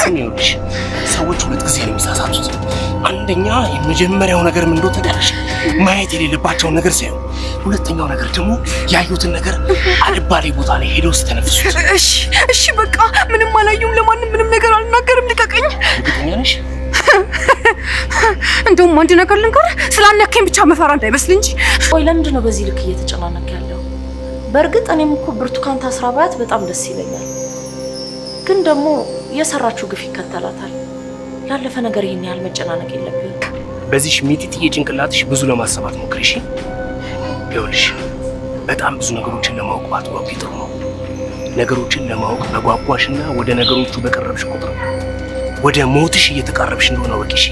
ስሚውልሽ ሰዎች ሁለት ጊዜ ነው የሚሳሳቱት። አንደኛ የመጀመሪያው ነገር ምን እንደሆነ ታውቂያለሽ? ማየት የሌለባቸውን ነገር ሳይሆን፣ ሁለተኛው ነገር ደግሞ ያዩትን ነገር አልባሌ ቦታ ላይ ሄደው ሲተነፍሱት። እሺ በቃ ምንም አላየሁም። ለማንም ምንም ነገር አልናገርም። ልቀቀኝ። እርግጠኛ ነሽ? እንደውም አንድ ነገር ልንገር፣ ስላነከኝ ብቻ መፈራ እንዳይመስል እንጂ። ቆይ ለምንድን ነው በዚህ ልክ እየተጨናነቅ ያለው? በእርግጥ እኔም እኮ ብርቱካን ታስራ ባያት በጣም ደስ ይለኛል። ግን ደግሞ የሰራችው ግፍ ይከተላታል። ያለፈ ነገር ይሄን ያህል መጨናነቅ የለብኝም። በዚህ ሚጢጥዬ ጭንቅላትሽ ብዙ ለማሰባት ሞክሪ። እሺ ይኸውልሽ፣ በጣም ብዙ ነገሮችን ለማወቅ ባትጓጉ ጥሩ ነው። ነገሮችን ለማወቅ በጓጓሽና ወደ ነገሮቹ በቀረብሽ ቁጥር ወደ ሞትሽ እየተቃረብሽ እንደሆነ ወቂሽ።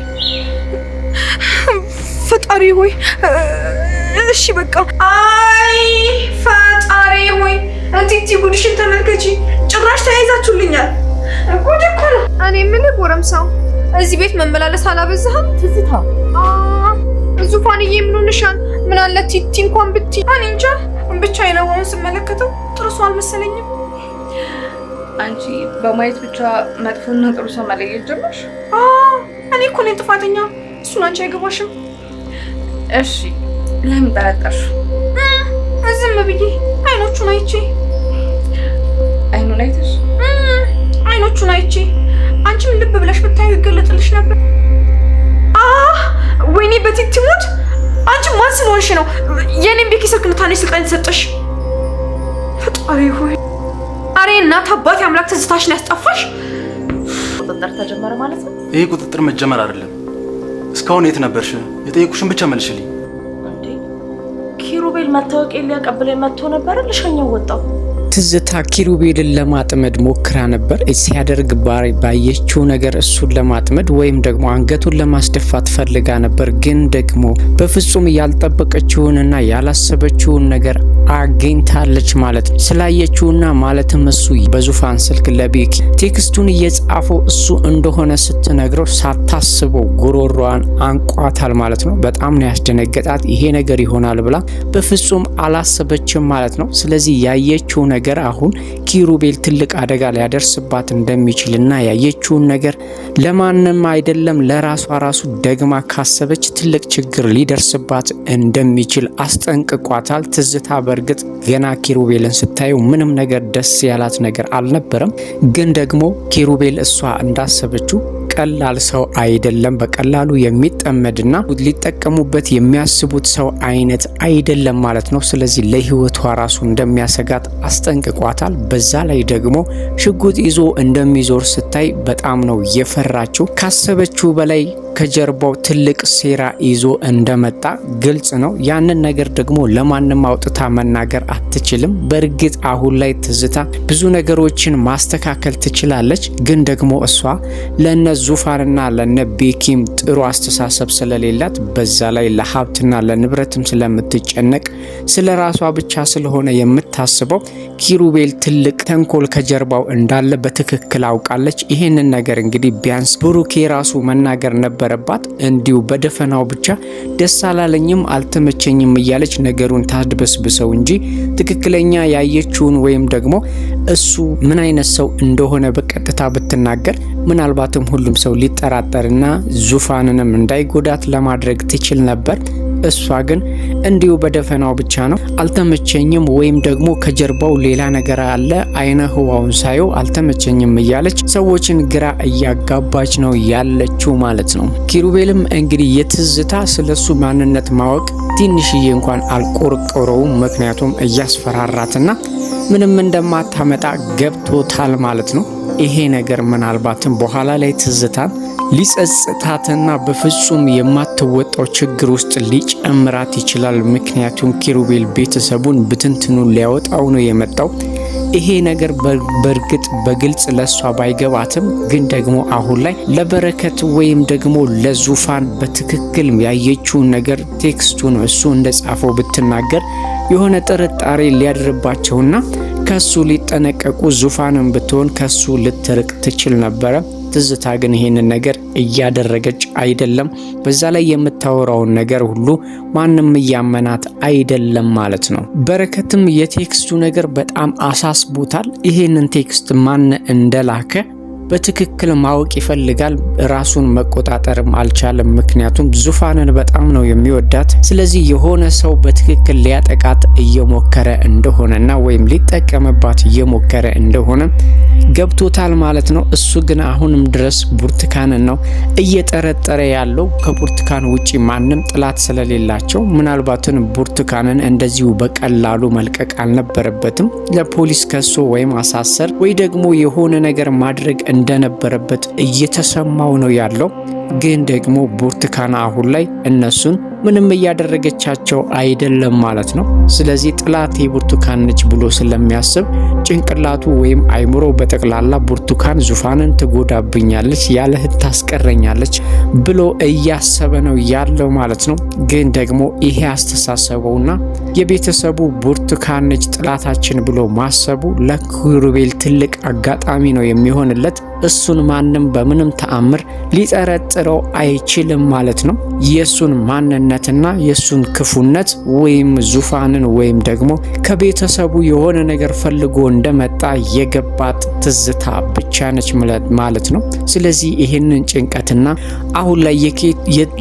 ፈጣሪ ሆይ እሺ በቃ። አይ ፈጣሪ ሆይ እንቲቲ ጉድሽን ተመልከቺ። ጭራሽ ተያይዛችሁልኛል። ጉድ እኮ ነው። እኔ ምን ጎረምሳው እዚህ ቤት መመላለስ አላበዛህም? ትዝታ ዙፋንዬ ምን ሆነሻል? ምን አለ ቲቲ እንኳን ብትይ። እኔ እንጃ ብቻ አይነውም ስመለከተው ጥሩ ሰው አልመሰለኝም። አንቺ በማየት ብቻ መጥፎና ጥሩ ሰው መለየት ጀመርሽ? እኔ እኮ ነኝ ጥፋተኛ። እሱን አንቺ አይገባሽም። እሺ ለምን ጠረጠርሽ? ዝም ብዬ አይኖቹን አይቼ። አይኑን አይተሽ? አይኖቹን አይቼ። አንቺም ልብ ብለሽ ብታዩ ይገለጥልሽ ነበር። ወይኔ በቲቲ ሙድ። አንቺ ማን ስለሆንሽ ነው የኔን ቤኪ ስልክ ልታነሽ ስልጣን የተሰጠሽ? ፈጣሪ ሆይ አሬ እናት አባቴ አምላክ ትዝታሽን ያስጠፋሽ። ቁጥጥር ተጀመረ ማለት ነው? ይሄ ቁጥጥር መጀመር አይደለም። እስካሁን የት ነበርሽ? የጠየቁሽን ብቻ መልሽልኝ። እንዴ ኪሩቤል መታወቂያ ሊያቀብለኝ መጥቶ ነበር። ልሸኘው ወጣው። ትዝታ ኪሩቤልን ለማጥመድ ሞክራ ነበር። ሲያደርግ ባየችው ነገር እሱን ለማጥመድ ወይም ደግሞ አንገቱን ለማስደፋት ፈልጋ ነበር። ግን ደግሞ በፍጹም ያልጠበቀችውንና ያላሰበችውን ነገር አግኝታለች ማለት ነው። ስላየችውና ማለትም እሱ በዙፋን ስልክ ለቤኪ ቴክስቱን እየጻፈው እሱ እንደሆነ ስትነግረው ሳታስበው ጉሮሯን አንቋታል ማለት ነው። በጣም ነው ያስደነገጣት። ይሄ ነገር ይሆናል ብላ በፍጹም አላሰበችም ማለት ነው። ስለዚህ ያየችው ነገር አሁን ኪሩቤል ትልቅ አደጋ ሊያደርስባት እንደሚችልና ያየችውን ነገር ለማንም አይደለም ለራሷ ራሱ ደግማ ካሰበች ትልቅ ችግር ሊደርስባት እንደሚችል አስጠንቅቋታል። ትዝታ በእርግጥ ገና ኪሩቤልን ስታየው ምንም ነገር ደስ ያላት ነገር አልነበረም። ግን ደግሞ ኪሩቤል እሷ እንዳሰበችው ቀላል ሰው አይደለም። በቀላሉ የሚጠመድና ሊጠቀሙበት የሚያስቡት ሰው አይነት አይደለም ማለት ነው። ስለዚህ ለህይወቷ ራሱ እንደሚያሰጋት አስጠንቅቋታል። በዛ ላይ ደግሞ ሽጉጥ ይዞ እንደሚዞር ስታይ በጣም ነው የፈራችው። ካሰበችው በላይ ከጀርባው ትልቅ ሴራ ይዞ እንደመጣ ግልጽ ነው። ያንን ነገር ደግሞ ለማንም አውጥታ መናገር አትችልም። በእርግጥ አሁን ላይ ትዝታ ብዙ ነገሮችን ማስተካከል ትችላለች። ግን ደግሞ እሷ ለነ ዙፋንና ለነ ቤኪም ጥሩ አስተሳሰብ ስለሌላት፣ በዛ ላይ ለሀብትና ለንብረትም ስለምትጨነቅ ስለ ራሷ ብቻ ስለሆነ የምታስበው ኪሩቤል ትልቅ ተንኮል ከጀርባው እንዳለ በትክክል አውቃለች። ይሄንን ነገር እንግዲህ ቢያንስ ብሩኬ ራሱ መናገር ነበረባት። እንዲሁ በደፈናው ብቻ ደስ አላለኝም አልተመቸኝም እያለች ነገሩን ታድበስብሰው እንጂ ትክክለኛ ያየችውን ወይም ደግሞ እሱ ምን አይነት ሰው እንደሆነ በቀጥታ ብትናገር ምናልባትም ሁሉም ሰው ሊጠራጠርና ዙፋንንም እንዳይጎዳት ለማድረግ ትችል ነበር። እሷ ግን እንዲሁ በደፈናው ብቻ ነው አልተመቸኝም ወይም ደግሞ ከጀርባው ሌላ ነገር አለ አይነ ህዋውን ሳየው አልተመቸኝም እያለች ሰዎችን ግራ እያጋባች ነው ያለችው ማለት ነው። ኪሩቤልም እንግዲህ የትዝታ ስለሱ ማንነት ማወቅ ትንሽዬ እንኳን አልቆርቆረውም። ምክንያቱም እያስፈራራትና ምንም እንደማታመጣ ገብቶታል ማለት ነው። ይሄ ነገር ምናልባትም በኋላ ላይ ትዝታን ሊጸጽታትና በፍጹም የማትወጣው ችግር ውስጥ ሊጨምራት ይችላል። ምክንያቱም ኪሩቤል ቤተሰቡን ብትንትኑን ሊያወጣው ነው የመጣው። ይሄ ነገር በእርግጥ በግልጽ ለሷ ባይገባትም ግን ደግሞ አሁን ላይ ለበረከት ወይም ደግሞ ለዙፋን በትክክል ያየችውን ነገር ቴክስቱን እሱ እንደጻፈው ብትናገር የሆነ ጥርጣሬ ሊያድርባቸውና ከሱ ሊጠነቀቁ ዙፋንን ብትሆን ከሱ ልትርቅ ትችል ነበረ። ትዝታ ግን ይሄንን ነገር እያደረገች አይደለም። በዛ ላይ የምታወራውን ነገር ሁሉ ማንም እያመናት አይደለም ማለት ነው። በረከትም የቴክስቱ ነገር በጣም አሳስቦታል። ይሄንን ቴክስት ማን እንደላከ በትክክል ማወቅ ይፈልጋል። ራሱን መቆጣጠርም አልቻለም። ምክንያቱም ዙፋንን በጣም ነው የሚወዳት። ስለዚህ የሆነ ሰው በትክክል ሊያጠቃት እየሞከረ እንደሆነና ወይም ሊጠቀምባት እየሞከረ እንደሆነ ገብቶታል ማለት ነው። እሱ ግን አሁንም ድረስ ብርቱካንን ነው እየጠረጠረ ያለው። ከብርቱካን ውጪ ማንም ጥላት ስለሌላቸው ምናልባትን ብርቱካንን እንደዚሁ በቀላሉ መልቀቅ አልነበረበትም። ለፖሊስ ከሶ ወይም አሳሰር ወይ ደግሞ የሆነ ነገር ማድረግ እንደነበረበት እየተሰማው ነው ያለው። ግን ደግሞ ብርቱካን አሁን ላይ እነሱን ምንም እያደረገቻቸው አይደለም ማለት ነው። ስለዚህ ጥላቴ ብርቱካን ነች ብሎ ስለሚያስብ ጭንቅላቱ ወይም አይምሮ በጠቅላላ ብርቱካን ዙፋንን ትጎዳብኛለች፣ ያለ ህግ ታስቀረኛለች ብሎ እያሰበ ነው ያለው ማለት ነው። ግን ደግሞ ይሄ አስተሳሰቡና የቤተሰቡ ብርቱካን ነች ጥላታችን ብሎ ማሰቡ ለኪሩቤል ትልቅ አጋጣሚ ነው የሚሆንለት። እሱን ማንም በምንም ተአምር ሊጠረጥረው አይችልም ማለት ነው። የሱን ማንነትና የሱን ክፉነት ወይም ዙፋንን ወይም ደግሞ ከቤተሰቡ የሆነ ነገር ፈልጎ እንደመጣ የገባት ትዝታ ብቻ ነች ማለት ነው። ስለዚህ ይህንን ጭንቀትና አሁን ላይ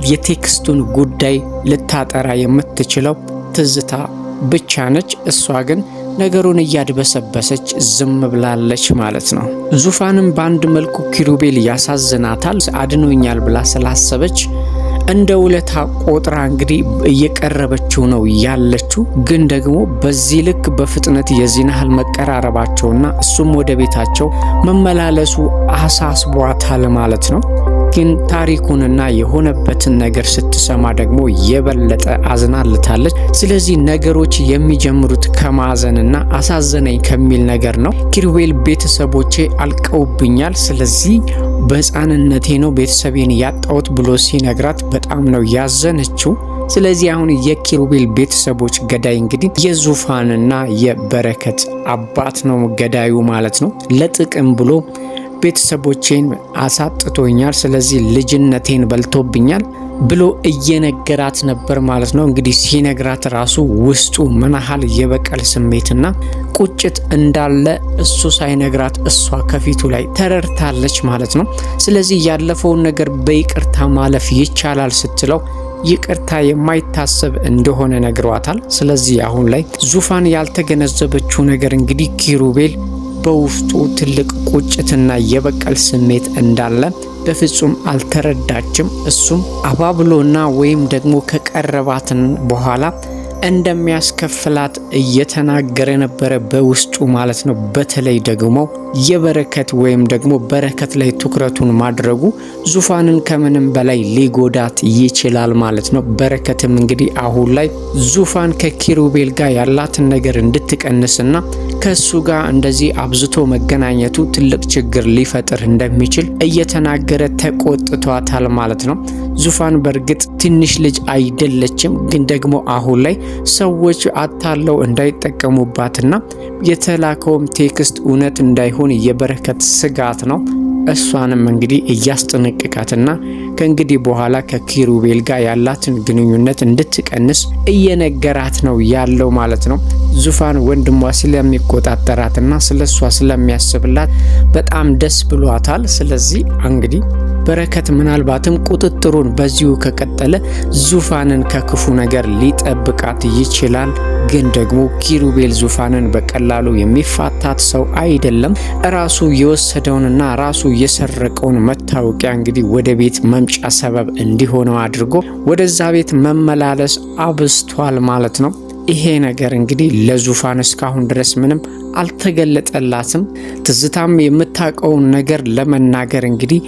የቴክስቱን ጉዳይ ልታጠራ የምትችለው ትዝታ ብቻ ነች። እሷ ግን ነገሩን እያድበሰበሰች ዝም ብላለች ማለት ነው። ዙፋንም በአንድ መልኩ ኪሩቤል ያሳዝናታል። አድኖኛል ብላ ስላሰበች እንደ ውለታ ቆጥራ እንግዲህ እየቀረበችው ነው ያለችው። ግን ደግሞ በዚህ ልክ በፍጥነት የዚህን ያህል መቀራረባቸውና እሱም ወደ ቤታቸው መመላለሱ አሳስቧታል ማለት ነው። ግን ታሪኩንና የሆነበትን ነገር ስትሰማ ደግሞ የበለጠ አዝናልታለች። ስለዚህ ነገሮች የሚጀምሩት ከማዘንና አሳዘነኝ ከሚል ነገር ነው። ኪሩቤል ቤተሰቦቼ አልቀውብኛል፣ ስለዚህ በሕፃንነቴ ነው ቤተሰቤን ያጣሁት ብሎ ሲነግራት በጣም ነው ያዘነችው። ስለዚህ አሁን የኪሩቤል ቤተሰቦች ገዳይ እንግዲህ የዙፋንና የበረከት አባት ነው ገዳዩ ማለት ነው። ለጥቅም ብሎ ቤተሰቦቼን አሳጥቶኛል፣ ስለዚህ ልጅነቴን በልቶብኛል ብሎ እየነገራት ነበር ማለት ነው። እንግዲህ ሲነግራት ራሱ ውስጡ ምን ያህል የበቀል ስሜትና ቁጭት እንዳለ እሱ ሳይነግራት እሷ ከፊቱ ላይ ተረድታለች ማለት ነው። ስለዚህ ያለፈውን ነገር በይቅርታ ማለፍ ይቻላል ስትለው ይቅርታ የማይታሰብ እንደሆነ ነግሯታል። ስለዚህ አሁን ላይ ዙፋን ያልተገነዘበችው ነገር እንግዲህ ኪሩቤል በውስጡ ትልቅ ቁጭትና የበቀል ስሜት እንዳለ በፍጹም አልተረዳችም። እሱም አባብሎና ወይም ደግሞ ከቀረባትን በኋላ እንደሚያስከፍላት እየተናገረ ነበረ በውስጡ ማለት ነው። በተለይ ደግሞ የበረከት ወይም ደግሞ በረከት ላይ ትኩረቱን ማድረጉ ዙፋንን ከምንም በላይ ሊጎዳት ይችላል ማለት ነው። በረከትም እንግዲህ አሁን ላይ ዙፋን ከኪሩቤል ጋር ያላትን ነገር እንድትቀንስና ከሱ ጋር እንደዚህ አብዝቶ መገናኘቱ ትልቅ ችግር ሊፈጥር እንደሚችል እየተናገረ ተቆጥቷታል ማለት ነው። ዙፋን በእርግጥ ትንሽ ልጅ አይደለችም፣ ግን ደግሞ አሁን ላይ ሰዎች አታለው እንዳይጠቀሙባትና የተላከውም ቴክስት እውነት እንዳይሆን የበረከት ስጋት ነው። እሷንም እንግዲህ እያስጠነቀቃትና ከእንግዲህ በኋላ ከኪሩቤል ጋር ያላትን ግንኙነት እንድትቀንስ እየነገራት ነው ያለው ማለት ነው። ዙፋን ወንድሟ ስለሚቆጣጠራትና ስለሷ ስለሚያስብላት በጣም ደስ ብሏታል። ስለዚህ እንግዲህ በረከት ምናልባትም ቁጥጥሩን በዚሁ ከቀጠለ ዙፋንን ከክፉ ነገር ሊጠብቃት ይችላል። ግን ደግሞ ኪሩቤል ዙፋንን በቀላሉ የሚፋታት ሰው አይደለም። ራሱ የወሰደውንና ራሱ የሰረቀውን መታወቂያ እንግዲህ ወደ ቤት መምጫ ሰበብ እንዲሆነው አድርጎ ወደዛ ቤት መመላለስ አብስቷል ማለት ነው። ይሄ ነገር እንግዲህ ለዙፋን እስካሁን ድረስ ምንም አልተገለጠላትም። ትዝታም የምታውቀውን ነገር ለመናገር እንግዲህ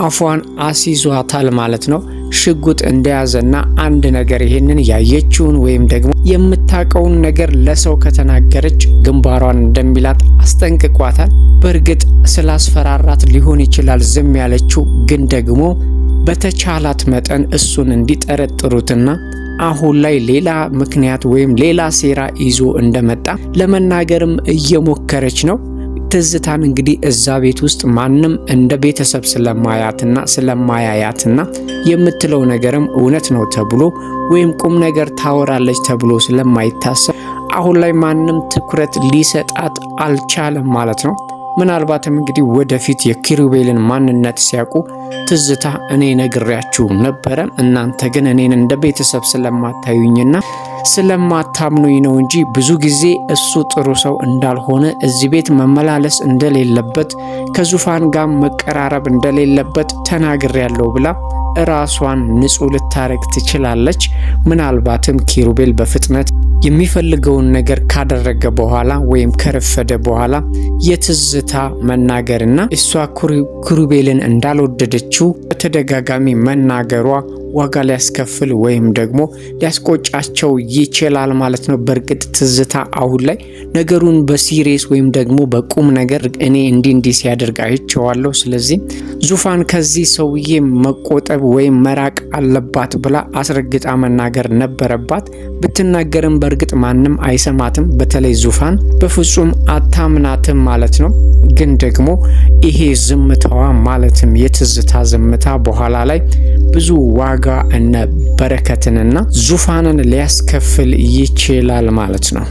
አፏን አስይዟታል ማለት ነው። ሽጉጥ እንደያዘና አንድ ነገር ይሄንን ያየችውን ወይም ደግሞ የምታውቀውን ነገር ለሰው ከተናገረች ግንባሯን እንደሚላት አስጠንቅቋታል። በእርግጥ ስላስፈራራት ሊሆን ይችላል ዝም ያለችው፣ ግን ደግሞ በተቻላት መጠን እሱን እንዲጠረጥሩትና አሁን ላይ ሌላ ምክንያት ወይም ሌላ ሴራ ይዞ እንደመጣ ለመናገርም እየሞከረች ነው። ትዝታን እንግዲህ እዛ ቤት ውስጥ ማንም እንደ ቤተሰብ ስለማያያትና የምትለው ነገርም እውነት ነው ተብሎ ወይም ቁም ነገር ታወራለች ተብሎ ስለማይታሰብ አሁን ላይ ማንም ትኩረት ሊሰጣት አልቻለም ማለት ነው። ምናልባትም እንግዲህ ወደፊት የኪሩቤልን ማንነት ሲያውቁ ትዝታ እኔ ነግሬያችሁ ነበረ፣ እናንተ ግን እኔን እንደ ቤተሰብ ስለማታዩኝና ስለማታምኑኝ ነው እንጂ ብዙ ጊዜ እሱ ጥሩ ሰው እንዳልሆነ፣ እዚህ ቤት መመላለስ እንደሌለበት፣ ከዙፋን ጋር መቀራረብ እንደሌለበት ተናግሬያለሁ ብላ ራሷን ንጹህ ልታረግ ትችላለች። ምናልባትም ኪሩቤል በፍጥነት የሚፈልገውን ነገር ካደረገ በኋላ ወይም ከረፈደ በኋላ የትዝታ መናገርና እሷ ኪሩቤልን እንዳልወደደችው በተደጋጋሚ መናገሯ ዋጋ ሊያስከፍል ወይም ደግሞ ሊያስቆጫቸው ይችላል ማለት ነው። በእርግጥ ትዝታ አሁን ላይ ነገሩን በሲሪየስ ወይም ደግሞ በቁም ነገር እኔ እንዲህ ሲያደርግ አይቼዋለሁ፣ ስለዚህ ዙፋን ከዚህ ሰውዬ መቆጠብ ወይም መራቅ አለባት ብላ አስረግጣ መናገር ነበረባት። ብትናገርም በእርግጥ ማንም አይሰማትም። በተለይ ዙፋን በፍጹም አታምናትም ማለት ነው። ግን ደግሞ ይሄ ዝምታዋ ማለትም የትዝታ ዝምታ በኋላ ላይ ብዙ ዋጋ እነ በረከትንና ዙፋንን ሊያስከፍል ይችላል ማለት ነው።